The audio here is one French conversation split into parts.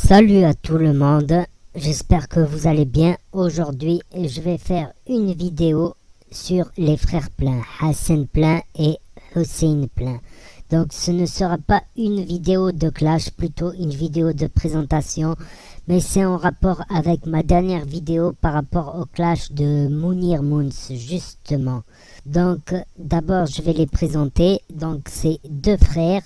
Salut à tout le monde, j'espère que vous allez bien. Aujourd'hui, je vais faire une vidéo sur les frères Plein, Hassan Plein et Hussein Plein. Donc ce ne sera pas une vidéo de clash, plutôt une vidéo de présentation, mais c'est en rapport avec ma dernière vidéo par rapport au clash de Mounir Moons, justement. Donc d'abord je vais les présenter. Donc c'est deux frères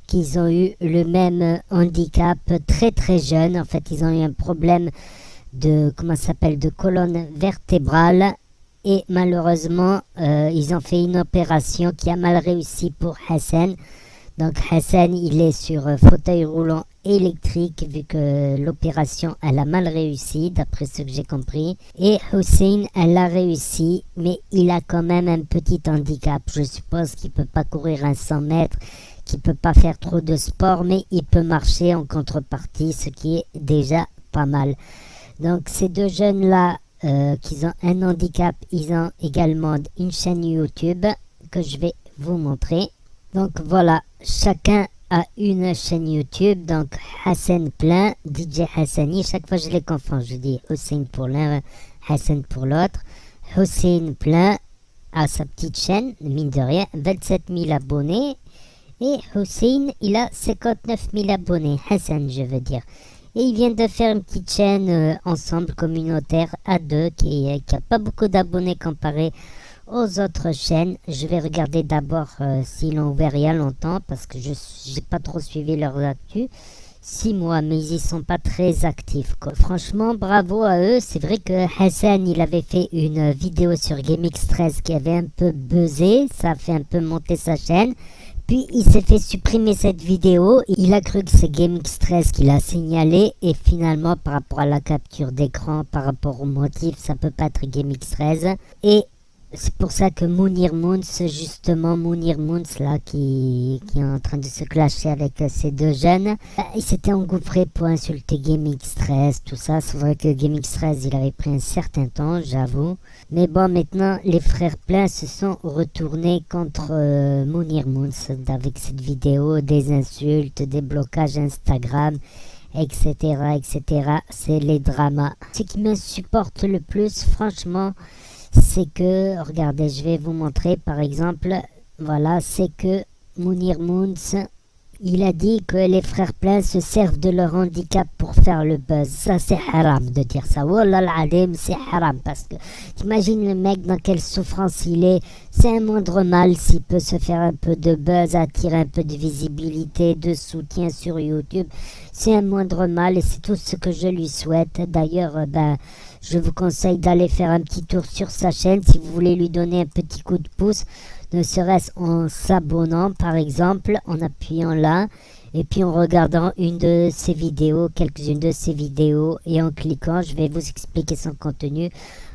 qui ont eu le même handicap très jeune. En fait, ils ont eu un problème de, de colonne vertébrale. Et malheureusement, ils ont fait une opération qui a mal réussi pour Hassan. Donc Hassan, il est sur fauteuil roulant électrique vu que l'opération, elle a mal réussi, d'après ce que j'ai compris. Et Hussein, elle a réussi, mais il a quand même un petit handicap. Je suppose qu'il ne peut pas courir un 100 mètres, qu'il ne peut pas faire trop de sport, mais il peut marcher en contrepartie, ce qui est déjà pas mal. Donc ces deux jeunes-là, qui ont un handicap, ils ont également une chaîne YouTube que je vais vous montrer. Donc voilà, chacun a une chaîne YouTube. Donc Hassan Plein, DJ Hassani, chaque fois je les confonds, je dis Hussein pour l'un, Hassan pour l'autre. Hussein Plein a sa petite chaîne, mine de rien, 27 000 abonnés. Et Hussein, il a 59 000 abonnés, Hassan je veux dire. Et ils viennent de faire une petite chaîne ensemble communautaire à deux qui a pas beaucoup d'abonnés comparé aux autres chaînes. Je vais regarder d'abord s'ils l'ont ouvert il y a longtemps parce que je n'ai pas trop suivi leur actu. 6 mois, mais ils y sont pas très actifs, quoi. Franchement, bravo à eux. C'est vrai que Hassan, il avait fait une vidéo sur GameX13 qui avait un peu buzzé. Ça a fait un peu monter sa chaîne. Puis il s'est fait supprimer cette vidéo, il a cru que c'est GameX13 qui l'a signalé et finalement par rapport à la capture d'écran, par rapport au motif, ça peut pas être GameX13. Et c'est pour ça que Mounir Moons, justement Mounir Moons là qui est en train de se clasher avec ces deux jeunes, il s'était engouffré pour insulter GameX13, tout ça. C'est vrai que GameX13 il avait pris un certain temps, j'avoue. Mais bon, maintenant les frères Plein se sont retournés contre Mounir Moons avec cette vidéo, des insultes, des blocages Instagram, etc. C'est les dramas. Ce qui m'insupporte le plus, franchement, c'est que, regardez, je vais vous montrer par exemple, voilà, c'est que Mounir Moons, il a dit que les frères Plein se servent de leur handicap pour faire le buzz. Ça c'est haram de dire ça, wallah al-adim, c'est haram, parce que t'imagines le mec dans quelle souffrance il est. C'est un moindre mal s'il peut se faire un peu de buzz, attirer un peu de visibilité, de soutien sur YouTube. C'est un moindre mal et c'est tout ce que je lui souhaite. D'ailleurs, je vous conseille d'aller faire un petit tour sur sa chaîne si vous voulez lui donner un petit coup de pouce, ne serait-ce en s'abonnant par exemple, en appuyant là, et puis en regardant une de ses vidéos, quelques-unes de ses vidéos, et en cliquant. Je vais vous expliquer son contenu.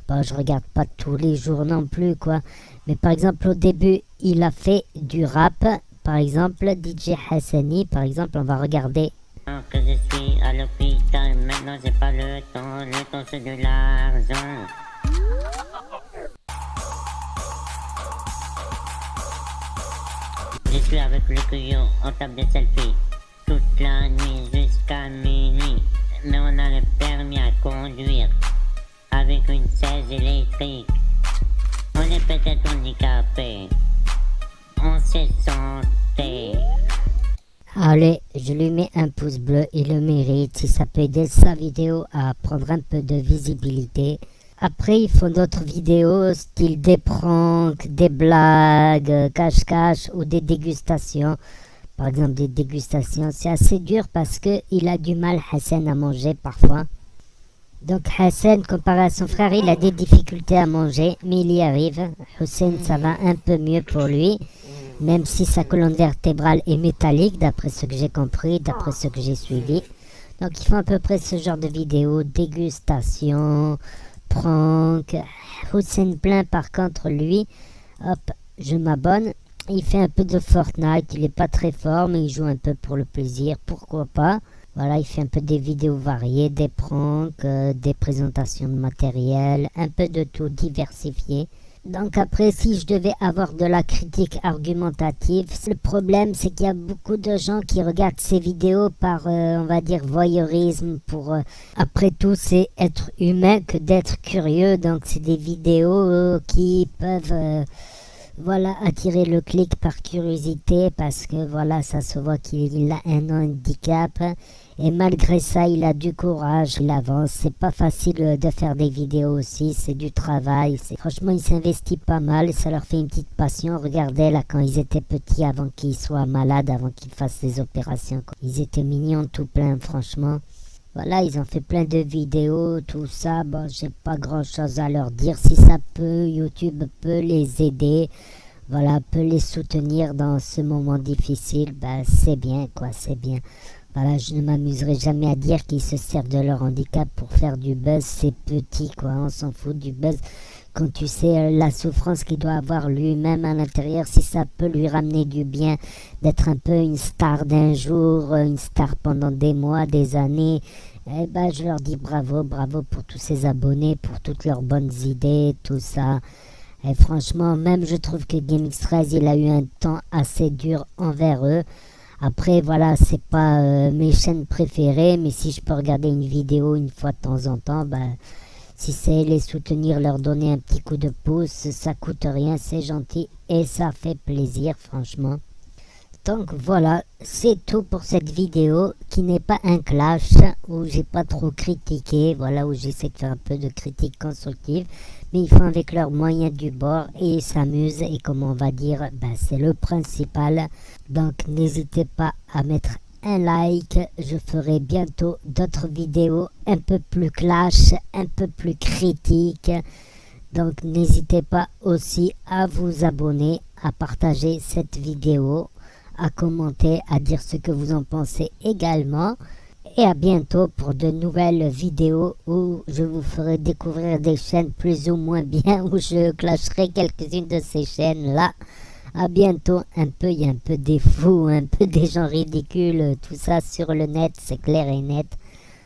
Bon, je regarde pas tous les jours non plus, quoi. Mais par exemple, au début, il a fait du rap. Par exemple, DJ Hassani, par exemple, on va regarder. Que je suis à l'hôpital, maintenant j'ai pas le temps c'est de l'argent. Je suis avec le cueillot, on tape des selfies, toute la nuit jusqu'à minuit. Mais on a le permis à conduire, avec une chaise électrique. On est peut-être handicapé, on s'est santé. Allez, je lui mets un pouce bleu, il le mérite, si ça peut aider sa vidéo à prendre un peu de visibilité. Après, ils font d'autres vidéos, style des pranks, des blagues, cache-cache ou des dégustations. Par exemple, des dégustations, c'est assez dur parce qu'il a du mal, Hassan, à manger parfois. Donc Hassan, comparé à son frère, il a des difficultés à manger, mais il y arrive. Hussein, ça va un peu mieux pour lui. Même si sa colonne vertébrale est métallique, d'après ce que j'ai compris, d'après ce que j'ai suivi. Donc ils font à peu près ce genre de vidéos, dégustation, prank. Hussein Plein par contre, lui, hop, je m'abonne. Il fait un peu de Fortnite, il est pas très fort, mais il joue un peu pour le plaisir, pourquoi pas. Voilà, il fait un peu des vidéos variées, des pranks, des présentations de matériel, un peu de tout diversifié. Donc après, si je devais avoir de la critique argumentative, le problème c'est qu'il y a beaucoup de gens qui regardent ces vidéos par, on va dire, voyeurisme. Après tout, c'est être humain que d'être curieux. Donc c'est des vidéos qui peuvent voilà, attirer le clic par curiosité parce que voilà, ça se voit qu'il a un handicap et malgré ça, il a du courage, il avance. C'est pas facile de faire des vidéos aussi, c'est du travail. Franchement, il s'investit pas mal, ça leur fait une petite passion. Regardez là quand ils étaient petits, avant qu'ils soient malades, avant qu'ils fassent des opérations. Ils étaient mignons tout plein, franchement. Voilà, ils ont fait plein de vidéos, tout ça. Bon, j'ai pas grand chose à leur dire. Si ça peut, YouTube peut les aider. Voilà, peut les soutenir dans ce moment difficile. Ben, c'est bien, quoi, c'est bien. Voilà, je ne m'amuserai jamais à dire qu'ils se servent de leur handicap pour faire du buzz. C'est petit, quoi, on s'en fout du buzz. Quand tu sais la souffrance qu'il doit avoir lui-même à l'intérieur, si ça peut lui ramener du bien, d'être un peu une star d'un jour, une star pendant des mois, des années, eh ben je leur dis bravo, bravo pour tous ces abonnés, pour toutes leurs bonnes idées, tout ça. Et franchement, même je trouve que GameX13, il a eu un temps assez dur envers eux. Après, voilà, c'est pas mes chaînes préférées, mais si je peux regarder une vidéo une fois de temps en temps, ben... Si c'est les soutenir, leur donner un petit coup de pouce, ça coûte rien, c'est gentil et ça fait plaisir franchement. Donc voilà, c'est tout pour cette vidéo qui n'est pas un clash, où j'ai pas trop critiqué, voilà, où j'essaie de faire un peu de critique constructive, mais ils font avec leurs moyens du bord et ils s'amusent et comme on va dire, ben, c'est le principal. Donc n'hésitez pas à mettre un like, je ferai bientôt d'autres vidéos un peu plus clash, un peu plus critiques. Donc n'hésitez pas aussi à vous abonner, à partager cette vidéo, à commenter, à dire ce que vous en pensez également. Et à bientôt pour de nouvelles vidéos où je vous ferai découvrir des chaînes plus ou moins bien, où je clasherai quelques-unes de ces chaînes-là. À bientôt, il y a un peu des fous, un peu des gens ridicules, tout ça sur le net, c'est clair et net.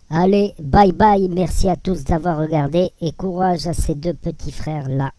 Allez, bye bye, merci à tous d'avoir regardé et courage à ces deux petits frères-là.